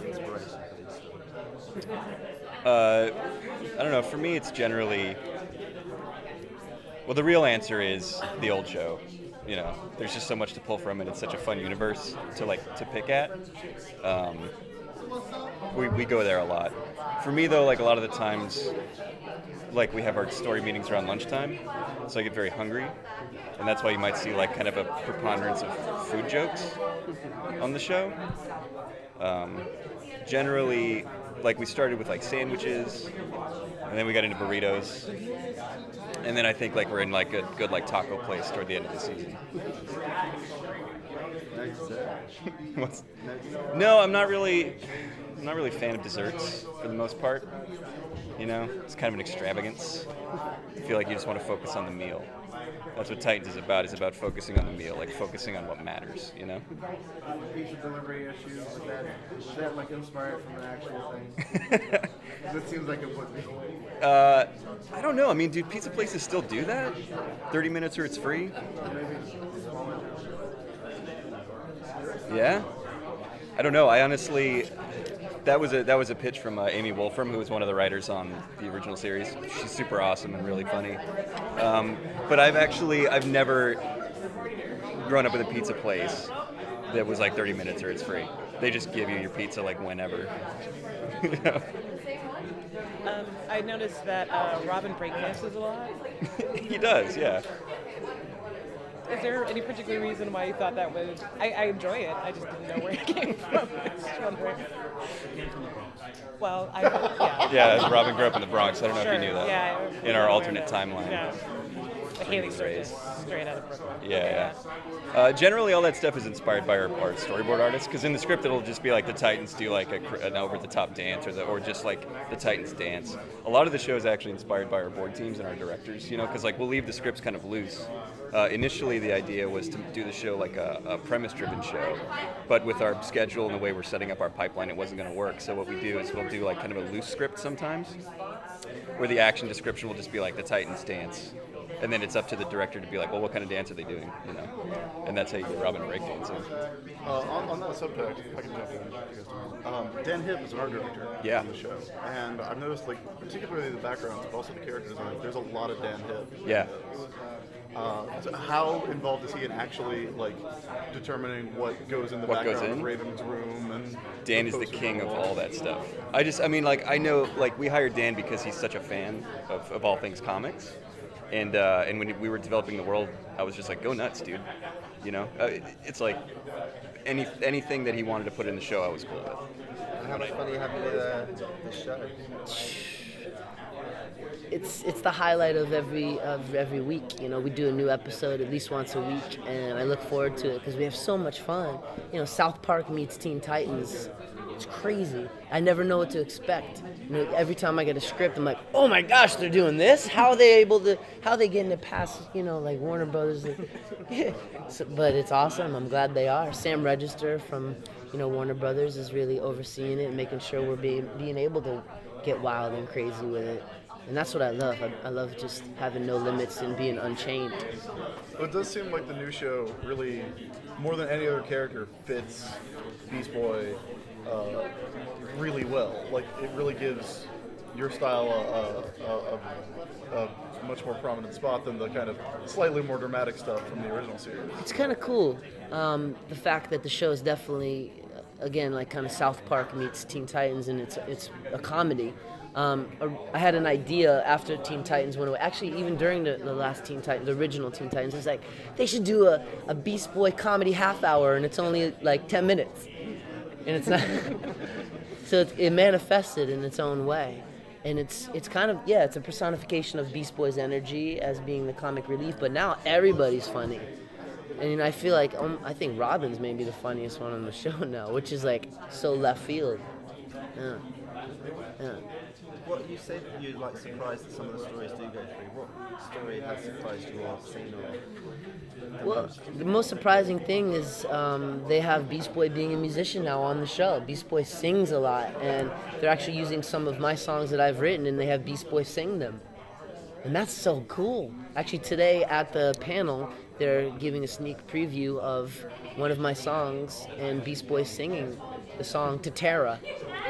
find inspiration for these stories? I don't know. For me, it's generally. Well, the real answer is the old show. There's just so much to pull from, and it's such a fun universe to pick at. We go there a lot. For me, though, like a lot of the times, like we have our story meetings around lunchtime, so I get very hungry, and that's why you might see like kind of a preponderance of food jokes on the show. Generally, like we started with like sandwiches, and then we got into burritos, and then I think like we're in like a good like taco place toward the end of the season. No, I'm not really a fan of desserts for the most part. It's kind of an extravagance. I feel like you just want to focus on the meal. That's what Titans is about. It's about focusing on the meal, like focusing on what matters. Pizza delivery issues like that. Is that like inspired from an actual thing? It seems like it would be. I don't know. I mean, do pizza places still do that? 30 minutes or it's free? Yeah. I don't know. I honestly. That was a pitch from Amy Wolfram, who was one of the writers on the original series. She's super awesome and really funny. But I've never grown up with a pizza place that was like 30 minutes or it's free. They just give you your pizza like whenever. I noticed that Robin breakdances a lot. He does, yeah. Is there any particular reason why you thought that was... I enjoy it, I just didn't know where it came from. Well, yeah. Yeah, Robin grew up in the Bronx. I don't know Sure. if you knew that. Yeah, in our alternate timeline. Yeah. Haley Sturgis, straight out of Brooklyn. Yeah. Generally, all that stuff is inspired by our storyboard artists, because in the script it'll just be like the Titans do like an over-the-top dance, or just like the Titans dance. A lot of the show is actually inspired by our board teams and our directors, because like we'll leave the scripts kind of loose. Initially, the idea was to do the show like a premise-driven show, but with our schedule and the way we're setting up our pipeline, it wasn't going to work. So what we do is we'll do like kind of a loose script sometimes, where the action description will just be like the Titans dance. And then it's up to the director to be like, well, what kind of dance are they doing? And that's how you get Robin breakdancing. On that subject, if I can jump in. Dan Hipp is an art director on the show, and I've noticed, like, particularly the backgrounds, but also the characters. There's a lot of Dan Hipp. Yeah. So how involved is he in actually like determining what goes in the background of Raven's room? And Dan is the king of all that stuff. I know, we hired Dan because he's such a fan of all things comics. And when we were developing the world, I was just like, go nuts, dude. It's like anything that he wanted to put in the show, I was cool with. How much fun are you having with the show? It's the highlight of every week. We do a new episode at least once a week, and I look forward to it because we have so much fun. South Park meets Teen Titans. It's crazy. I never know what to expect. Every time I get a script, I'm like, oh my gosh, they're doing this? How are they getting it past, like Warner Brothers? But it's awesome. I'm glad they are. Sam Register from, Warner Brothers is really overseeing it and making sure we're being able to get wild and crazy with it. And that's what I love. I love just having no limits and being unchained. Well, it does seem like the new show really, more than any other character, fits Beast Boy really well. Like, it really gives your style a much more prominent spot than the kind of slightly more dramatic stuff from the original series. It's kind of cool. The fact that the show is definitely, again, like kind of South Park meets Teen Titans, and it's a comedy. I had an idea after Teen Titans went away. Actually, even during the last Teen Titans, the original Teen Titans, it's like they should do a Beast Boy comedy half hour, and it's only like 10 minutes, and it's not. So it manifested in its own way, and it's kind of it's a personification of Beast Boy's energy as being the comic relief. But now everybody's funny, and I feel like I think Robin's maybe the funniest one on the show now, which is like so left field. Yeah. What you said you're surprised that some of the stories do go through. What story has surprised you or seen or? Well, the most surprising thing is they have Beast Boy being a musician now on the show. Beast Boy sings a lot, and they're actually using some of my songs that I've written, and they have Beast Boy sing them. And that's so cool. Actually, today at the panel, they're giving a sneak preview of one of my songs and Beast Boy singing the song to Tara,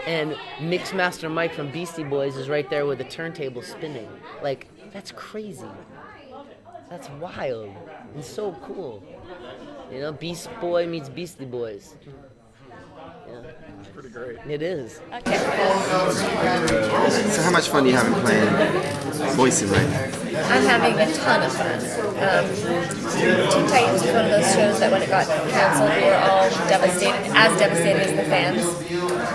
and Mixmaster Mike from Beastie Boys is right there with the turntable spinning. Like, that's crazy. That's wild and so cool. You know, Beast Boy meets Beastie Boys. Yeah. It's pretty great. It is. Okay. So how much fun are you having playing voicing, right? I'm having a ton of fun. Teen Titans was one of those shows that when it got canceled, we were all devastated, as devastated as the fans.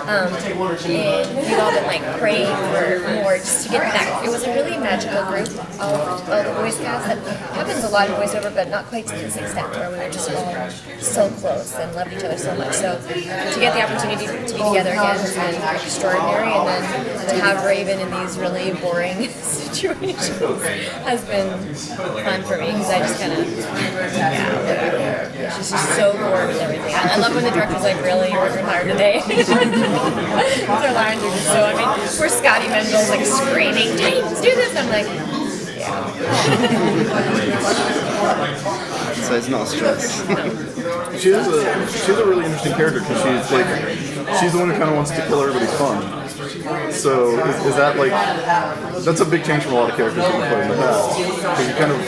And we've all been like praying for more just to get back. It was a really magical group of the voice cast that happens a lot in voiceover, but not quite to this extent where we were just all so close and loved each other so much. So to get the opportunity to be together again has been extraordinary, and then to have Raven in these really boring situations has been fun for me because I just kind of, she's just so bored with everything. I love when the director's like, really, you're working hard today? Their lines are just so, I mean, poor Scotty Menville's like screaming, Titans, do this! I'm like, yeah. So it's not a stress. She's a really interesting character because she's the one who kind of wants to kill everybody's fun. So is that like, that's a big change from a lot of characters you've played in the past, because you kind of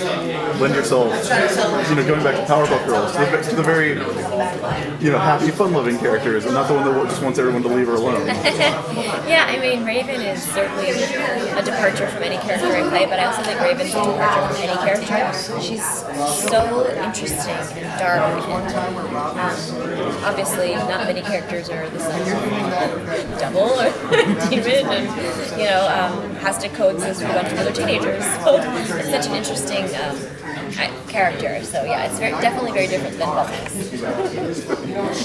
lend yourself, going back to Powerpuff Girls, to the very, happy, fun-loving characters, and not the one that just wants everyone to leave her alone. Yeah, I mean, Raven is certainly a departure from any character I play, but I also think Raven's a departure from any character. She's so interesting and dark, and obviously not many characters are the same. Double or demon, and has to coexist with a bunch of other teenagers. So it's such an interesting character. So yeah, it's definitely very different than Bubbles.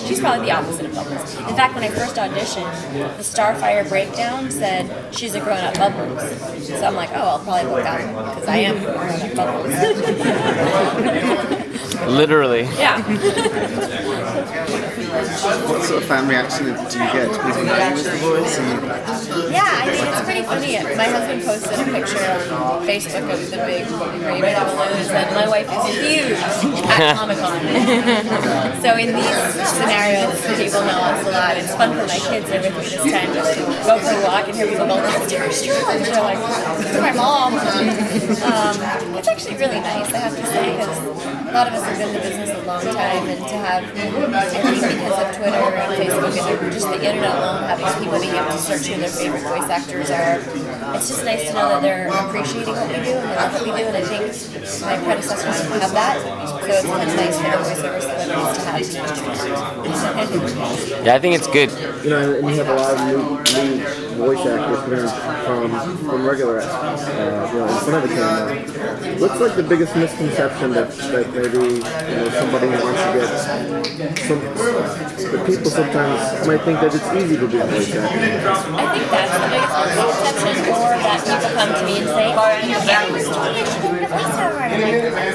She's probably the opposite of Bubbles. In fact, when I first auditioned, the Starfire breakdown said she's a grown-up Bubbles. So I'm like, oh, I'll probably look out because I am a grown-up Bubbles. Literally. Yeah. What sort of fan reaction do you get? Do people know you as the voice? Yeah, I mean, it's pretty funny. My husband posted a picture on Facebook of the big Raven balloons, and my wife is huge at Comic-Con. So in these scenarios, people know us a lot. It's fun for my kids. They're with me this time just to go for a walk and hear people go, that's Terry's true. And they're like, it's my mom. It's actually really nice, I have to say, because a lot of us have been in the business a long time, and to have, I think because of Twitter and Facebook and just the internet alone, having people being able to search who their favorite voice actors are, it's just nice to know that they're appreciating what we do and they love what we do, and I think my predecessors didn't have that, so it's kind of nice for the voiceover celebrities to have. Yeah, I think it's good. And you have a lot of new voice actors from regular, in front of the camera. What's like the biggest misconception that maybe somebody wants to get? But people sometimes might think that it's easy to do a voice actor. I think that's the biggest misconception, or that people come to me and say, I'm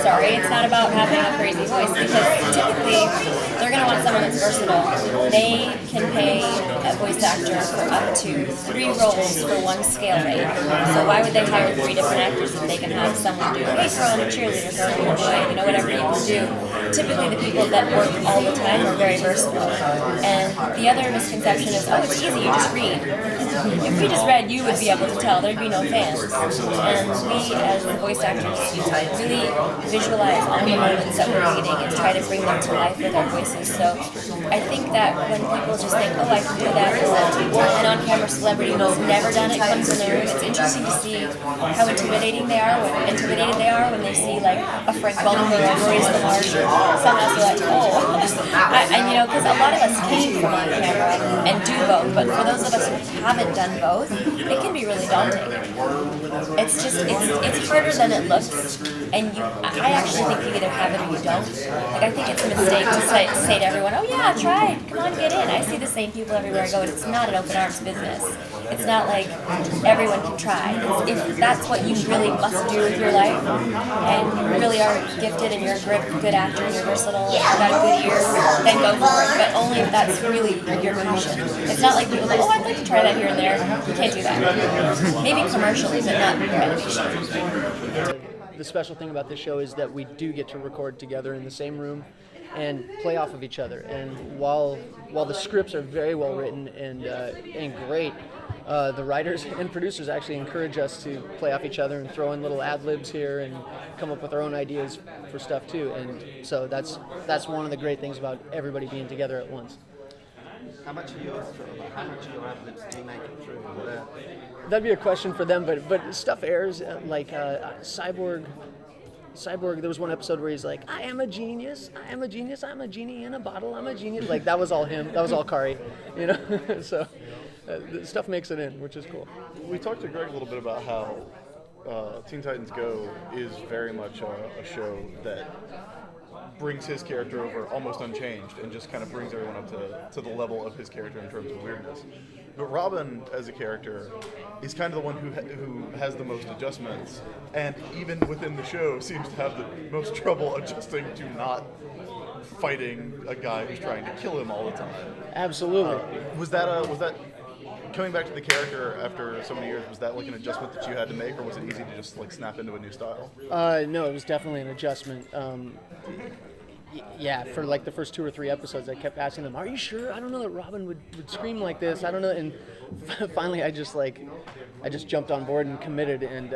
sorry, it's not about having a crazy voice, because typically they're going to want someone that's versatile. They can pay a voice actor for up to 3 roles for one scale rate. So why would they hire 3 different actors if they can have someone do, hey girl, I'm a cheerleader, girl, I'm a boy, whatever you can do. Typically the people that work all the time are very versatile. And the other misconception is, oh, it's easy, you just read. If we just read, you would be able to tell, there'd be no fans. And we, as the voice actors, really visualize all the moments that we're reading and try to bring them to life with our voices. So I think that when people just think, oh, I can do that, an on-camera celebrity who's never done it comes in the room, it's interesting to see how intimidated they are when they see like a Frank Baltimore or Maurice LaMarche. Some of us are like, oh, because a lot of us came from on camera and do both, but for those of us who haven't done both, it can be really daunting. It's harder than it looks, and I actually think you either have it or you don't. Like, I think it's a mistake to say to everyone, oh yeah, try it, come on, get in. I see the same people everywhere I go, and it's not an open arms business. It's not like everyone can try. If that's what you really must do with your life, and you really are gifted and you're a good actor and you're versatile and you've got a good ear, then go for it. But only if that's really your passion. It's not like people go, oh, I'd like to try that here and there. You can't do that. Maybe commercially, but not in renovation. The special thing about this show is that we do get to record together in the same room. and play off of each other. And while the scripts are very well written and great, the writers and producers actually encourage us to play off each other and throw in little ad libs here and come up with our own ideas for stuff too. And so that's one of the great things about everybody being together at once. How much of your ad libs do you make it through? That'd be a question for them, but stuff airs like Cyborg. There was one episode where he's like, "I am a genius. I'm a genie in a bottle. I'm a genius." Like that was all him. That was all Khary, you know. So the stuff makes it in, which is cool. We talked to Greg a little bit about how Teen Titans Go is very much a show that brings his character over almost unchanged and just kind of brings everyone up to the level of his character in terms of weirdness. But Robin, as a character, is kind of the one who has the most adjustments, and even within the show seems to have the most trouble adjusting to not fighting a guy who's trying to kill him all the time. Absolutely. Was that coming back to the character after so many years? Was that like an adjustment that you had to make, or was it easy to just like snap into a new style? No, it was definitely an adjustment. Yeah, for like the first 2 or 3 episodes, I kept asking them, "Are you sure? I don't know that Robin would scream like this. I don't know." And finally, I just jumped on board and committed. And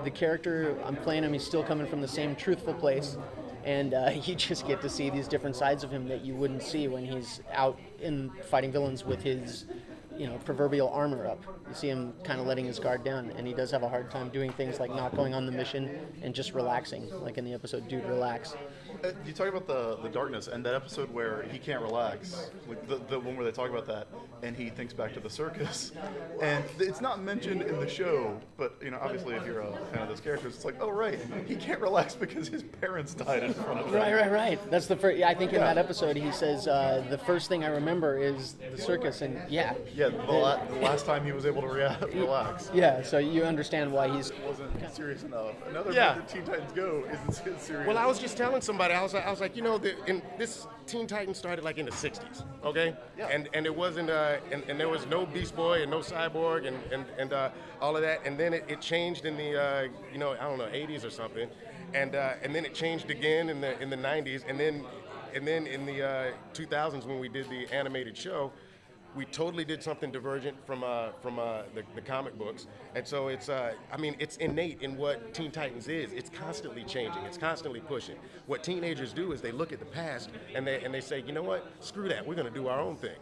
the character I'm playing him, he's still coming from the same truthful place, and you just get to see these different sides of him that you wouldn't see when he's out in fighting villains with his, proverbial armor up. You see him kind of letting his guard down, and he does have a hard time doing things like not going on the mission and just relaxing, like in the episode "Dude, Relax." You talk about the darkness and that episode where he can't relax, like the one where they talk about that, and he thinks back to the circus, and it's not mentioned in the show, but obviously if you're a fan of those characters, it's like, oh right, he can't relax because his parents died in front of him. Right. That's the first. Yeah, I think in that episode he says the first thing I remember is the circus, and the last time he was able to relax. Yeah, so you understand why he wasn't serious enough. Another bit that Teen Titans Go isn't serious. Well, I was just telling somebody, I was like, in this Teen Titans started like in the '60s, okay? Yeah. And it wasn't, and there was no Beast Boy and no Cyborg and all of that, and then it changed in the, I don't know, '80s or something, and then it changed again in the '90s, and then in the 2000s when we did the animated show, we totally did something divergent from the comic books, and so it's it's innate in what Teen Titans is. It's constantly changing. It's constantly pushing. What teenagers do is they look at the past and they say, you know what? Screw that. We're going to do our own thing.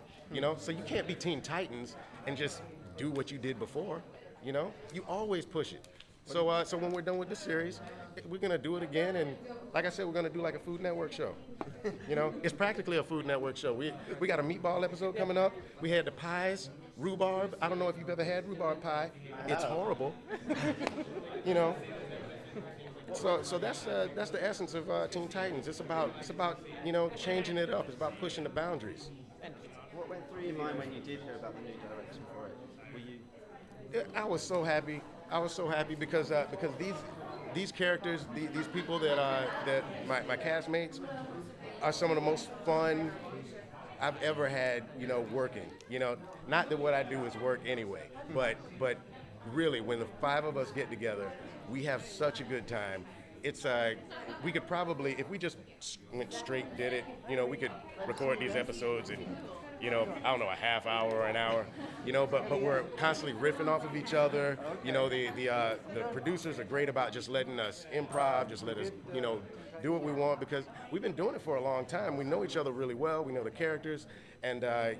So you can't be Teen Titans and just do what you did before. You always push it. So when we're done with this series, we're gonna do it again, and like I said, we're gonna do like a Food Network show. It's practically a Food Network show. We got a meatball episode coming up. We had the pies, rhubarb. I don't know if you've ever had rhubarb pie. It's horrible. So that's the essence of Teen Titans. It's about changing it up. It's about pushing the boundaries. What went through your mind when you did hear about the new direction for it? Were you? I was so happy. Because these characters, these people that my castmates are some of the most fun I've ever had, working. Not that what I do is work anyway, but really when the 5 of us get together, we have such a good time. It's we could probably, if we just went straight, did it, we could record these episodes in I don't know, a half hour or an hour, but we're constantly riffing off of each other. The producers are great about just letting us improv, just let us, do what we want, because we've been doing it for a long time. We know each other really well. We know the characters, and I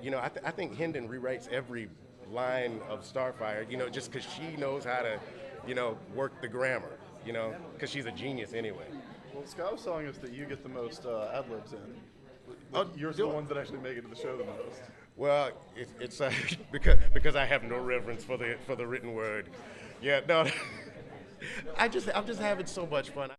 think Hendon rewrites every line of Starfire, just because she knows how to, work the grammar, because she's a genius anyway. Well, Scott was telling us that you get the most ad libs in. You're the ones that actually make it to the show the most. Well, it's because I have no reverence for the written word. Yeah, no. I'm just having so much fun.